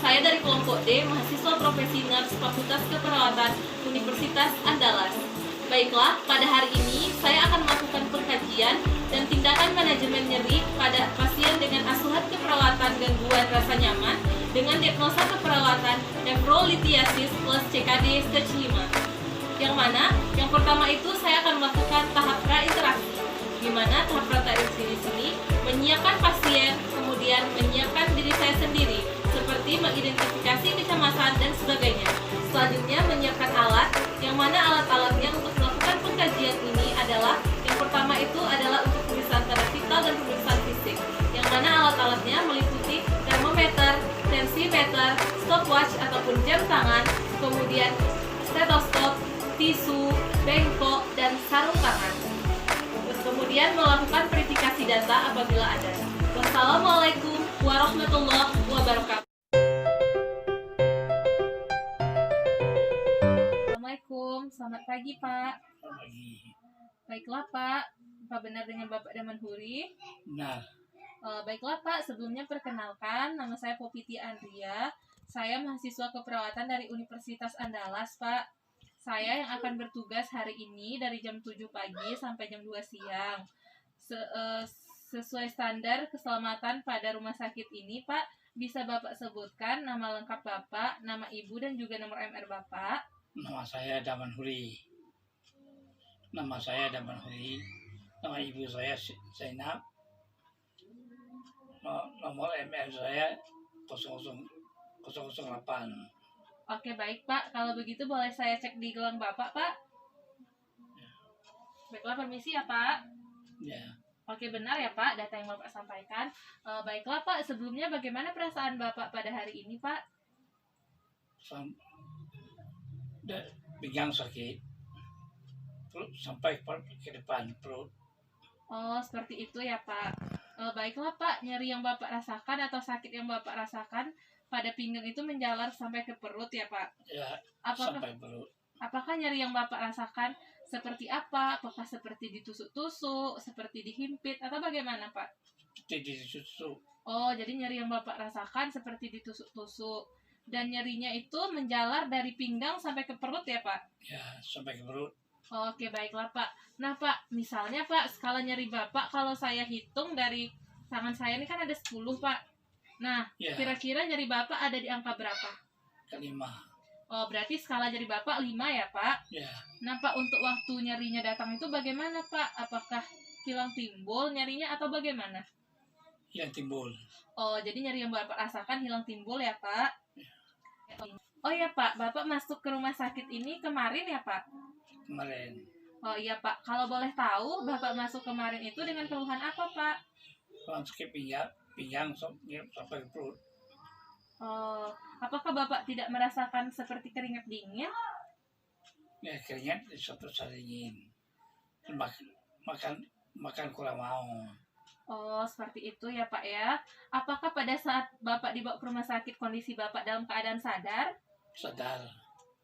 Saya dari kelompok D, mahasiswa profesi Nurse Fakultas Keperawatan Universitas Andalas. Baiklah, pada hari ini saya akan melakukan pengkajian dan tindakan manajemen nyeri pada pasien dengan asuhan keperawatan gangguan rasa nyaman dengan diagnosa keperawatan nefrolithiasis plus CKD stage 5. Yang mana? Yang pertama itu saya akan melakukan tahap prainteraksi, di mana tahap prainteraksi di sini menyiapkan pasien, kemudian menyiapkan diri saya sendiri, seperti mengidentifikasi kecemasan dan sebagainya. Selanjutnya menyiapkan alat, yang mana alat-alatnya untuk melakukan pengkajian ini adalah yang pertama itu adalah untuk pemeriksaan tanda vital dan pemeriksaan fisik, yang mana alat-alatnya meliputi termometer, tensimeter, stopwatch ataupun jam tangan, kemudian stetoskop, tisu, bengkok, dan sarung tangan. Terus kemudian melakukan verifikasi data apabila ada. Wassalamualaikum warahmatullahi wabarakatuh. Assalamualaikum, selamat pagi Pak. Baiklah Pak, Pak benar dengan Bapak Damanhuri? Nah, Baiklah Pak, sebelumnya perkenalkan, nama saya Popiti Andria. Saya mahasiswa keperawatan dari Universitas Andalas Pak. Saya yang akan bertugas hari ini dari jam 7 pagi sampai jam 2 siang. Sesuai standar keselamatan pada rumah sakit ini Pak, bisa Bapak sebutkan nama lengkap Bapak, nama Ibu, dan juga nomor MR Bapak? nama saya Damanhuri. Nama ibu saya Zainab. Nomor MR saya 0008. Oke baik Pak, kalau begitu boleh saya cek di gelang Bapak Pak? Baiklah, permisi ya Pak. Ya, Oke, benar ya Pak data yang Bapak sampaikan. Baiklah Pak, sebelumnya bagaimana perasaan Bapak pada hari ini Pak? pinggang sakit, perut sampai ke depan perut. Oh, seperti itu ya Pak. Baiklah Pak, nyeri yang Bapak rasakan atau sakit yang Bapak rasakan pada pinggang itu menjalar sampai ke perut ya Pak? Ya, Apakah sampai perut. Apakah nyeri yang Bapak rasakan seperti apa? Apakah seperti ditusuk-tusuk, seperti dihimpit, atau bagaimana Pak? Jadi disusuk. Oh, jadi nyeri yang Bapak rasakan seperti ditusuk-tusuk. Dan nyerinya itu menjalar dari pinggang sampai ke perut ya Pak? Ya, sampai ke perut. Oke, baiklah Pak. Nah Pak, misalnya Pak, skala nyeri Bapak kalau saya hitung dari tangan saya ini kan ada 10 Pak. Nah, Ya, kira-kira nyeri Bapak ada di angka berapa? kelima. Oh, berarti skala nyeri Bapak 5 ya Pak? Ya, Nah Pak, untuk waktu nyerinya datang itu bagaimana Pak? Apakah hilang timbul nyerinya atau bagaimana? yang timbul. Oh, jadi nyeri yang Bapak rasakan hilang timbul ya Pak? Oh ya Pak, Bapak masuk ke rumah sakit ini kemarin ya Pak? Kemarin Oh iya Pak, kalau boleh tahu Bapak masuk kemarin itu dengan keluhan apa Pak? sakit pinggang sampai ke perut. Oh, apakah Bapak tidak merasakan seperti keringat dingin? Ya, keringat satu dingin. Makan kurang mau. Oh, seperti itu ya Pak ya. Apakah pada saat Bapak dibawa ke rumah sakit kondisi Bapak dalam keadaan sadar? Sadar.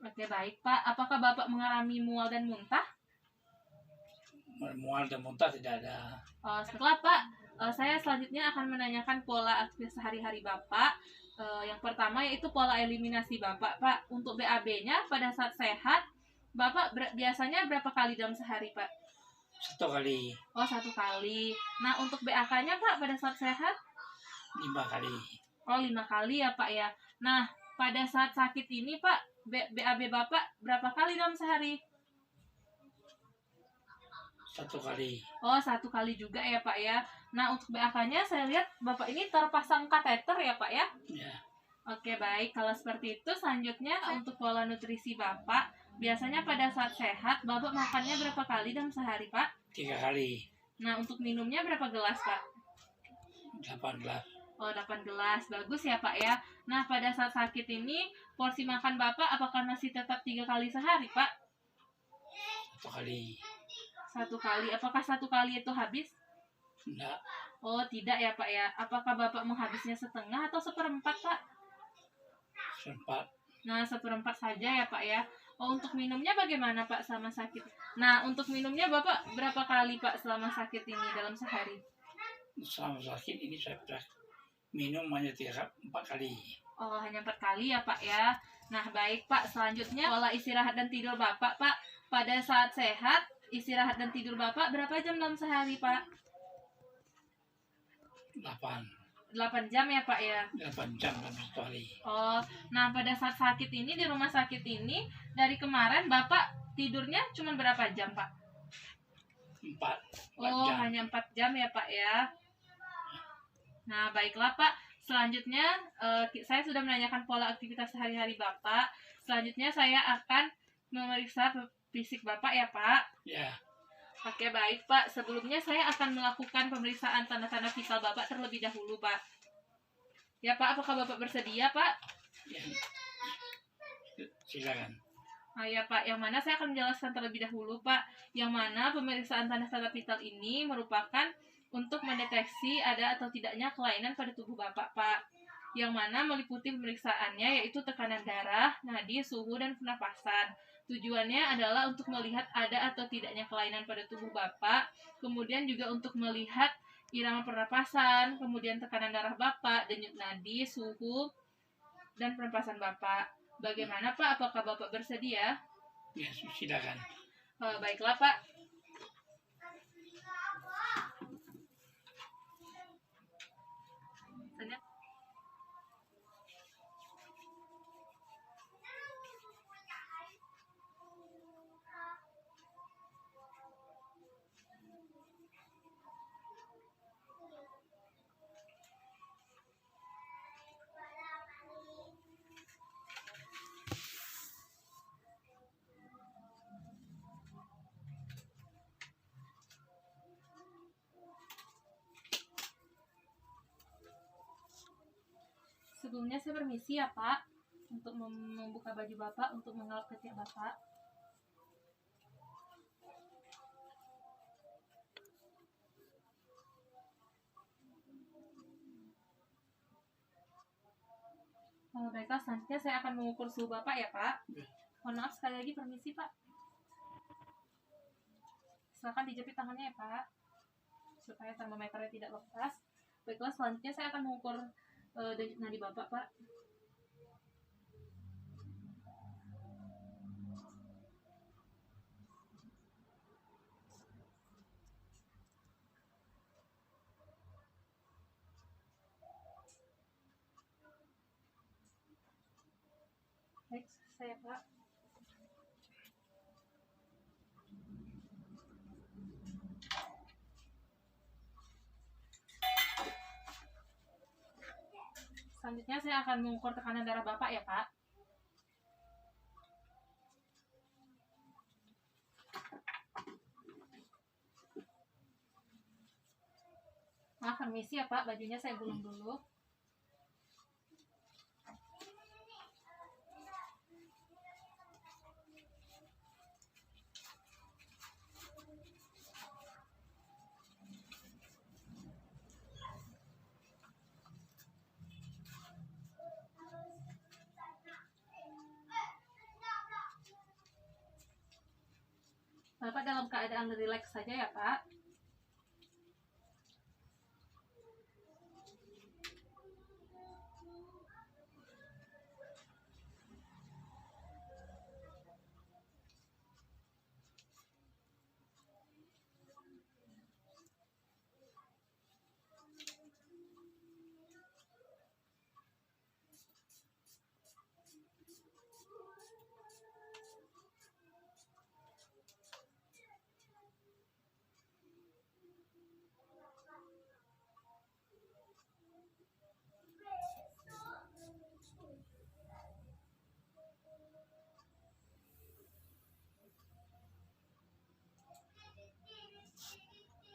Oke, baik Pak. Apakah Bapak mengalami mual dan muntah? Mual dan muntah tidak ada. Setelah Pak, saya selanjutnya akan menanyakan pola aktivitas sehari-hari Bapak. Yang pertama yaitu pola eliminasi Bapak. Pak, untuk BAB-nya pada saat sehat, Bapak biasanya berapa kali dalam sehari Pak? 1 kali, Oh, 1 kali. Nah, untuk BAK-nya Pak pada saat sehat? 5 kali. Oh, 5 kali ya Pak ya. Nah, pada saat sakit ini Pak, BAB Bapak berapa kali dalam sehari? 1 kali. Oh, 1 kali juga ya Pak ya. Nah, untuk BAK-nya saya lihat Bapak ini terpasang kateter ya Pak ya. Ya, Oke, baik. Kalau seperti itu, selanjutnya untuk pola nutrisi Bapak, biasanya pada saat sehat, Bapak makannya berapa kali dalam sehari Pak? 3 kali. Nah, untuk minumnya berapa gelas Pak? 8 gelas. Oh, 8 gelas. Bagus ya Pak ya. Nah, pada saat sakit ini, porsi makan Bapak apakah masih tetap 3 kali sehari Pak? 1 kali. 1 kali. Apakah 1 kali itu habis? Enggak. Oh, tidak ya Pak ya. Apakah Bapak menghabisnya setengah atau seperempat Pak? Sempat. Nah, seperempat saja ya Pak ya. Oh, untuk minumnya bagaimana Pak selama sakit? Nah, untuk minumnya Bapak berapa kali Pak selama sakit ini dalam sehari? Selama sakit ini saya pernah minum hanya 4 kali. Oh, hanya 4 kali ya Pak ya. Nah, baik Pak, selanjutnya pola istirahat dan tidur Bapak Pak. Pada saat sehat, istirahat dan tidur Bapak berapa jam dalam sehari Pak? 8 8 jam ya Pak ya. 8 jam habis hari. Oh, nah pada saat sakit ini di rumah sakit ini dari kemarin Bapak tidurnya cuma berapa jam Pak? 4 Oh, jam. hanya 4 jam ya Pak ya. Nah, baiklah Pak. Selanjutnya saya sudah menanyakan pola aktivitas sehari-hari Bapak. Selanjutnya saya akan memeriksa fisik Bapak ya Pak. Ya, Oke, baik Pak. Sebelumnya saya akan melakukan pemeriksaan tanda-tanda vital Bapak terlebih dahulu Pak. Ya Pak, apakah Bapak bersedia Pak? ya. Silakan. Nah, ya Pak, yang mana saya akan menjelaskan terlebih dahulu Pak. Yang mana pemeriksaan tanda-tanda vital ini merupakan untuk mendeteksi ada atau tidaknya kelainan pada tubuh Bapak Pak. Yang mana meliputi pemeriksaannya yaitu tekanan darah, nadi, suhu, dan pernapasan. Tujuannya adalah untuk melihat ada atau tidaknya kelainan pada tubuh Bapak, kemudian juga untuk melihat irama pernapasan, kemudian tekanan darah Bapak, denyut nadi, suhu, dan pernapasan Bapak. Bagaimana Pak? Apakah Bapak bersedia? Ya, silakan. Baiklah Pak. Sebelumnya saya permisi ya Pak untuk membuka baju Bapak untuk mengelap ketiak Bapak. Baiklah, selanjutnya saya akan mengukur suhu Bapak ya Pak. Mohon maaf sekali lagi, permisi Pak. Silakan dijepit tangannya ya Pak, supaya termometernya tidak lepas. Baiklah, selanjutnya saya akan mengukur denyut nadi Bapak Pak. Baik, saya Pak. Selanjutnya saya akan mengukur tekanan darah Bapak ya Pak. Maaf, permisi ya Pak, bajunya saya gulung dulu. Bapak dalam keadaan rileks saja ya Pak.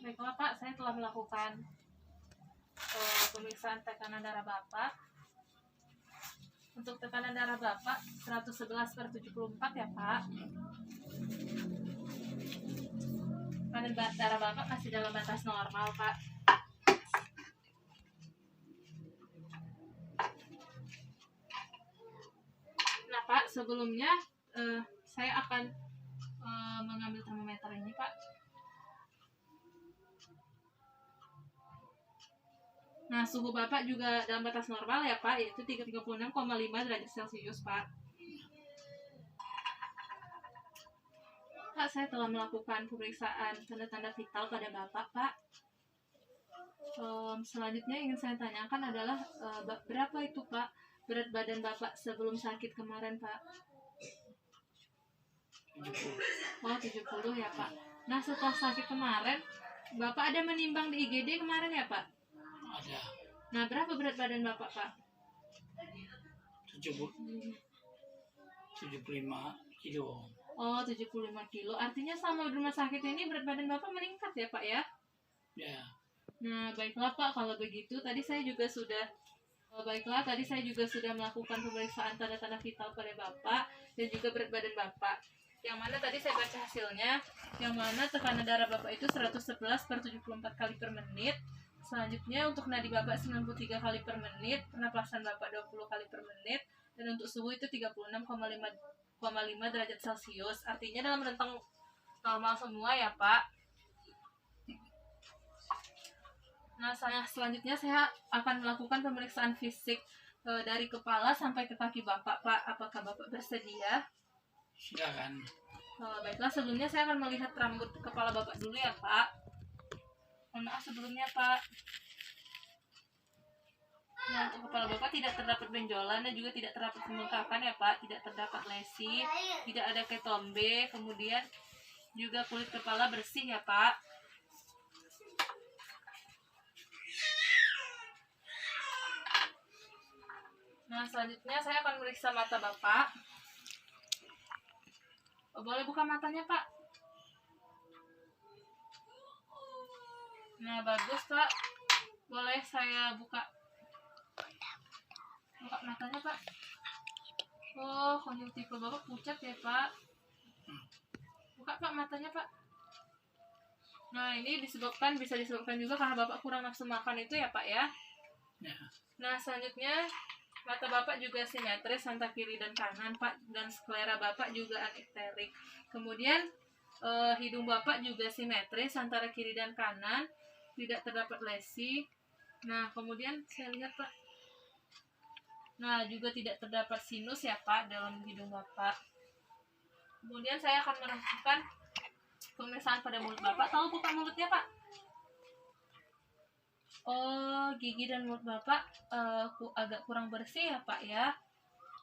Baiklah Pak, saya telah melakukan pemeriksaan tekanan darah Bapak. Untuk tekanan darah Bapak 111/74 ya Pak. Tekanan darah Bapak masih dalam batas normal Pak. Nah Pak, sebelumnya saya akan mengambil termometer ini, Pak. Nah, suhu Bapak juga dalam batas normal ya Pak, yaitu 36,5 derajat Celcius Pak. Pak, saya telah melakukan pemeriksaan tanda-tanda vital pada Bapak Pak. Selanjutnya ingin saya tanyakan adalah berapa itu Pak berat badan Bapak sebelum sakit kemarin Pak? 70. Oh, 70 ya Pak. Nah, setelah sakit kemarin, Bapak ada menimbang di IGD kemarin ya Pak? Ada Nah, berapa berat badan Bapak Pak? 75 kilo. Oh, 75 kilo. Artinya selama di rumah sakit ini berat badan Bapak meningkat ya Pak ya? Ya, Nah, baiklah Pak, kalau begitu tadi saya juga sudah melakukan pemeriksaan tanda-tanda vital pada Bapak dan juga berat badan Bapak. Yang mana tadi saya baca hasilnya, yang mana tekanan darah Bapak itu 111/74 kali per menit. Selanjutnya untuk nadi Bapak 93 kali per menit, pernapasan Bapak 20 kali per menit, dan untuk suhu itu 36,5 derajat Celcius. Artinya dalam rentang normal semua ya Pak. Nah, selanjutnya saya akan melakukan pemeriksaan fisik dari kepala sampai ke kaki Bapak, Pak. Apakah Bapak bersedia? silakan. Baiklah, sebelumnya saya akan melihat rambut kepala Bapak dulu ya, Pak. Mohon maaf sebelumnya, Pak. Nah, untuk kepala Bapak tidak terdapat benjolan dan juga tidak terdapat pembengkakan ya, Pak. Tidak terdapat lesi, tidak ada ketombe, kemudian juga kulit kepala bersih ya, Pak. Nah, selanjutnya saya akan meriksa mata Bapak. Boleh buka matanya, Pak? Nah, bagus, Pak. Boleh saya buka matanya, Pak? Oh, konjungtiva Bapak pucat ya, Pak. Buka, Pak, matanya, Pak. Nah, ini bisa disebabkan juga karena Bapak kurang nafsu makan itu ya, Pak ya? Ya. Nah, selanjutnya mata Bapak juga simetris antara kiri dan kanan, Pak, dan sklera Bapak juga anikterik. Kemudian hidung Bapak juga simetris antara kiri dan kanan, tidak terdapat lesi. Nah, kemudian saya lihat, Pak. Nah, juga tidak terdapat sinus ya, Pak, dalam hidung Bapak. Kemudian saya akan melakukan pemeriksaan pada mulut Bapak. Tahu buka mulutnya, Pak? Oh, gigi dan mulut Bapak agak kurang bersih ya, Pak ya.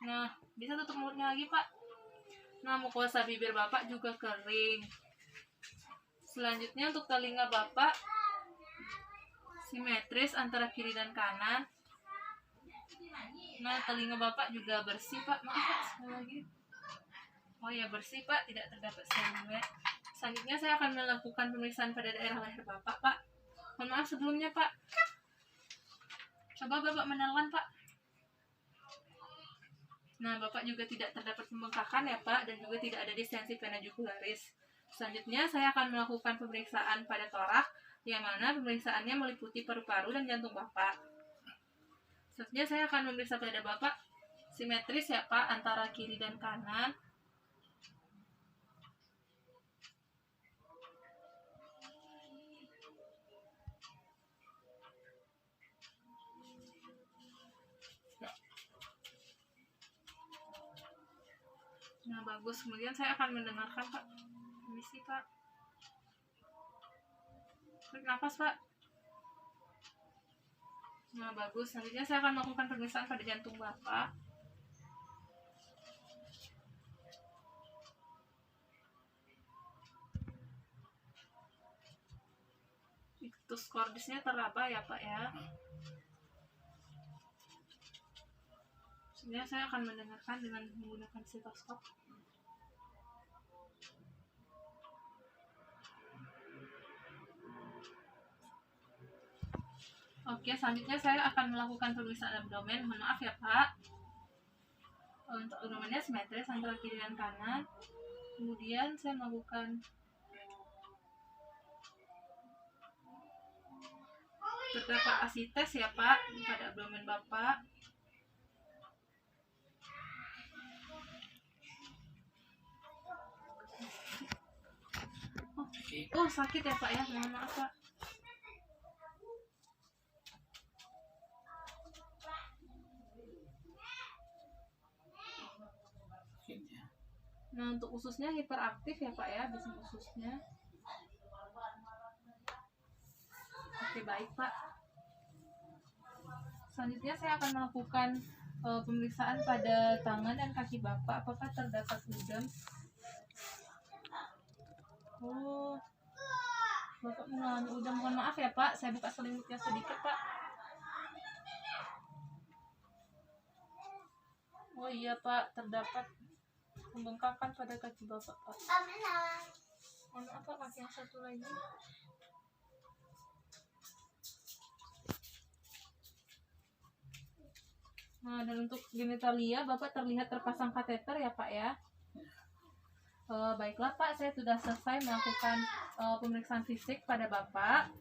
Nah, bisa tutup mulutnya lagi, Pak. Nah, mukosa bibir Bapak juga kering. Selanjutnya untuk telinga Bapak simetris antara kiri dan kanan. Nah, telinga Bapak juga bersih, Pak. Maaf, Pak, sekali lagi. Oh ya, bersih, Pak. Tidak terdapat serumet. Selanjutnya saya akan melakukan pemeriksaan pada daerah leher Bapak, Pak. Mohon maaf sebelumnya, Pak. Coba Bapak menelan, Pak. Nah, Bapak juga tidak terdapat pembengkakan ya, Pak, dan juga tidak ada distensi vena jugularis. Selanjutnya saya akan melakukan pemeriksaan pada torak, yang mana pemeriksaannya meliputi paru-paru dan jantung Bapak. Selanjutnya saya akan memeriksa pada Bapak simetris ya, Pak, antara kiri dan kanan. Nah, bagus. Kemudian saya akan mendengarkan, Pak. Permisi, Pak. Tarik nafas, Pak. Nah, bagus. Selanjutnya saya akan melakukan pemeriksaan pada jantung Bapak. Ictus cordisnya teraba ya, Pak ya. Sebenarnya saya akan mendengarkan dengan menggunakan stetoskop. Oke, selanjutnya saya akan melakukan pemeriksaan abdomen. Mohon maaf ya, Pak. Untuk abdomennya simetris antara kiri dan kanan. Kemudian saya melakukan terdapat asites ya, Pak, pada abdomen Bapak. Oh, sakit ya, Pak ya. Mohon maaf, Pak. ususnya hiperaktif ya Pak ya, bising ususnya. Oke, baik Pak. Selanjutnya saya akan melakukan pemeriksaan pada tangan dan kaki Bapak. Apakah terdapat udem? Oh, Bapak mengalami udem. Mohon maaf ya Pak, saya buka selimutnya sedikit Pak. Oh iya Pak, terdapat pembengkakan pada kaki Bapak Pak. Mohon maaf Pak, kaki yang satu lagi. Nah, dan untuk genitalia Bapak terlihat terpasang kateter ya Pak ya. Baiklah Pak, saya sudah selesai melakukan pemeriksaan fisik pada Bapak.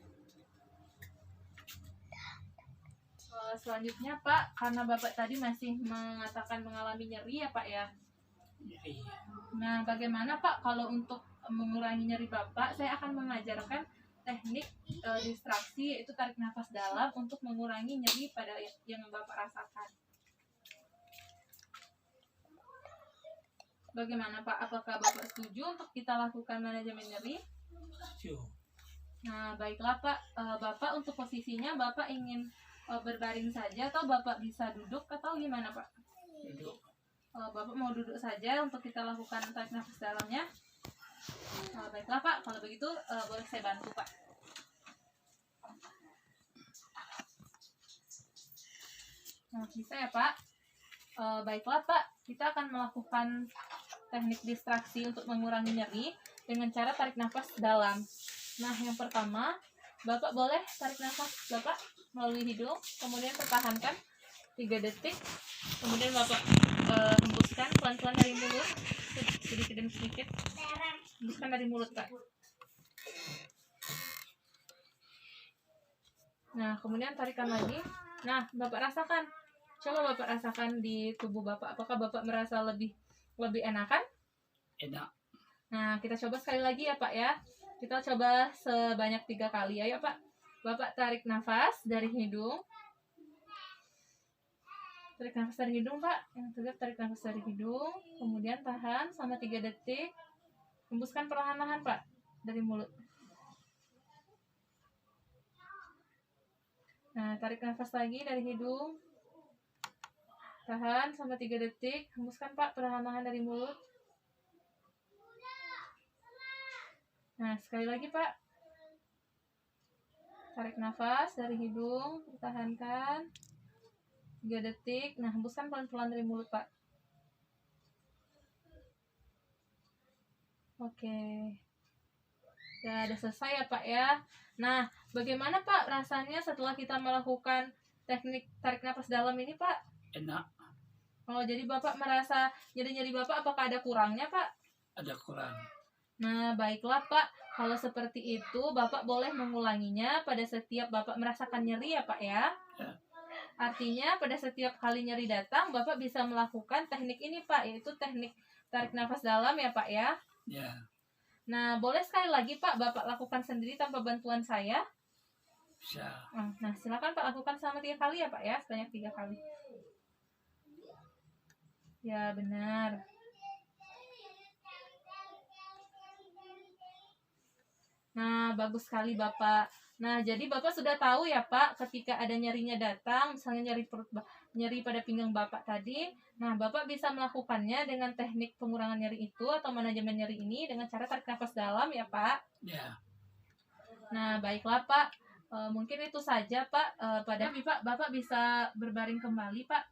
Selanjutnya Pak, karena Bapak tadi masih mengatakan mengalami nyeri ya Pak ya. Jadi, Nah, bagaimana Pak kalau untuk mengurangi nyeri Bapak, saya akan mengajarkan teknik distraksi, yaitu tarik nafas dalam untuk mengurangi nyeri pada yang Bapak rasakan. Bagaimana Pak? Apakah Bapak setuju untuk kita lakukan manajemen nyeri? setuju. Nah, baiklah Pak. Bapak untuk posisinya Bapak ingin berbaring saja atau Bapak bisa duduk atau gimana Pak? Duduk. Bapak mau duduk saja untuk kita lakukan tarik nafas dalamnya? Baiklah Pak, kalau begitu boleh saya bantu Pak. Nah, bisa ya Pak? Baiklah Pak, kita akan melakukan teknik distraksi untuk mengurangi nyeri dengan cara tarik nafas dalam. Nah, yang pertama, Bapak boleh tarik nafas Bapak melalui hidung, kemudian pertahankan 3 detik, kemudian Bapak hembuskan pelan-pelan dari mulut, sedikit demi sedikit. Hembuskan dari mulut Pak. Nah, kemudian tarikan lagi. Nah, Bapak rasakan. Coba Bapak rasakan di tubuh Bapak. Apakah Bapak merasa lebih enakan? Enak. Nah, kita coba sekali lagi ya Pak ya. Kita coba sebanyak 3 kali. Ayo Pak. Bapak tarik nafas dari hidung. Tarik nafas dari hidung Pak. Yang tegap tarik nafas dari hidung. Kemudian tahan selama 3 detik. Hembuskan perlahan-lahan Pak dari mulut. Nah, tarik nafas lagi dari hidung. Tahan sampai 3 detik. Hembuskan Pak perlahan-lahan dari mulut. Nah, sekali lagi Pak. Tarik nafas dari hidung. Pertahankan 3 detik. Nah, hembuskan pelan-pelan dari mulut Pak. Oke. Ya, udah selesai ya Pak ya. Nah, bagaimana Pak rasanya setelah kita melakukan teknik tarik nafas dalam ini Pak? Enak. Oh, jadi Bapak merasa nyeri-nyeri Bapak apakah ada kurangnya Pak? Ada kurang. Nah, baiklah Pak. Kalau seperti itu, Bapak boleh mengulanginya pada setiap Bapak merasakan nyeri ya Pak ya. Ya. Artinya pada setiap kali nyeri datang, Bapak bisa melakukan teknik ini Pak, yaitu teknik tarik nafas dalam ya Pak ya. Ya. Nah, boleh sekali lagi Pak, Bapak lakukan sendiri tanpa bantuan saya. Bisa. Nah, silakan Pak lakukan selama 3 kali ya Pak ya, sebanyak 3 kali. Ya, benar. Nah, bagus sekali Bapak. Nah, jadi Bapak sudah tahu ya Pak, ketika ada nyerinya datang, misalnya nyeri perut, nyeri pada pinggang Bapak tadi. Nah, Bapak bisa melakukannya dengan teknik pengurangan nyeri itu atau manajemen nyeri ini dengan cara tarik nafas dalam ya Pak. Ya. Nah, baiklah Pak. Mungkin itu saja Pak. Pak, Bapak bisa berbaring kembali Pak.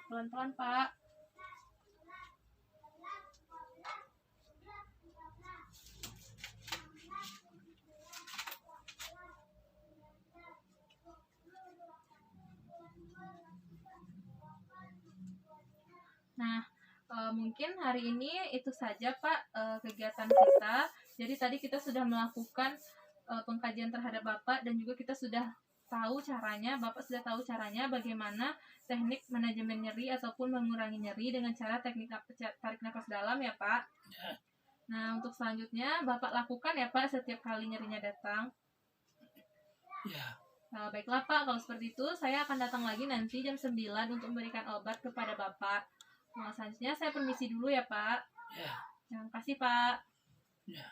Pelan-pelan Pak. Nah, mungkin hari ini itu saja Pak kegiatan kita. Jadi tadi kita sudah melakukan pengkajian terhadap Bapak dan juga kita sudah tahu caranya, Bapak sudah tahu caranya bagaimana teknik manajemen nyeri ataupun mengurangi nyeri dengan cara teknik tarik nafas dalam ya Pak. Ya. Nah, untuk selanjutnya Bapak lakukan ya Pak setiap kali nyerinya datang. Ya. Baiklah Pak, kalau seperti itu saya akan datang lagi nanti jam 9 untuk memberikan obat kepada Bapak. Nah, selanjutnya saya permisi dulu ya, Pak. Ya. Terima kasih, Pak. Ya.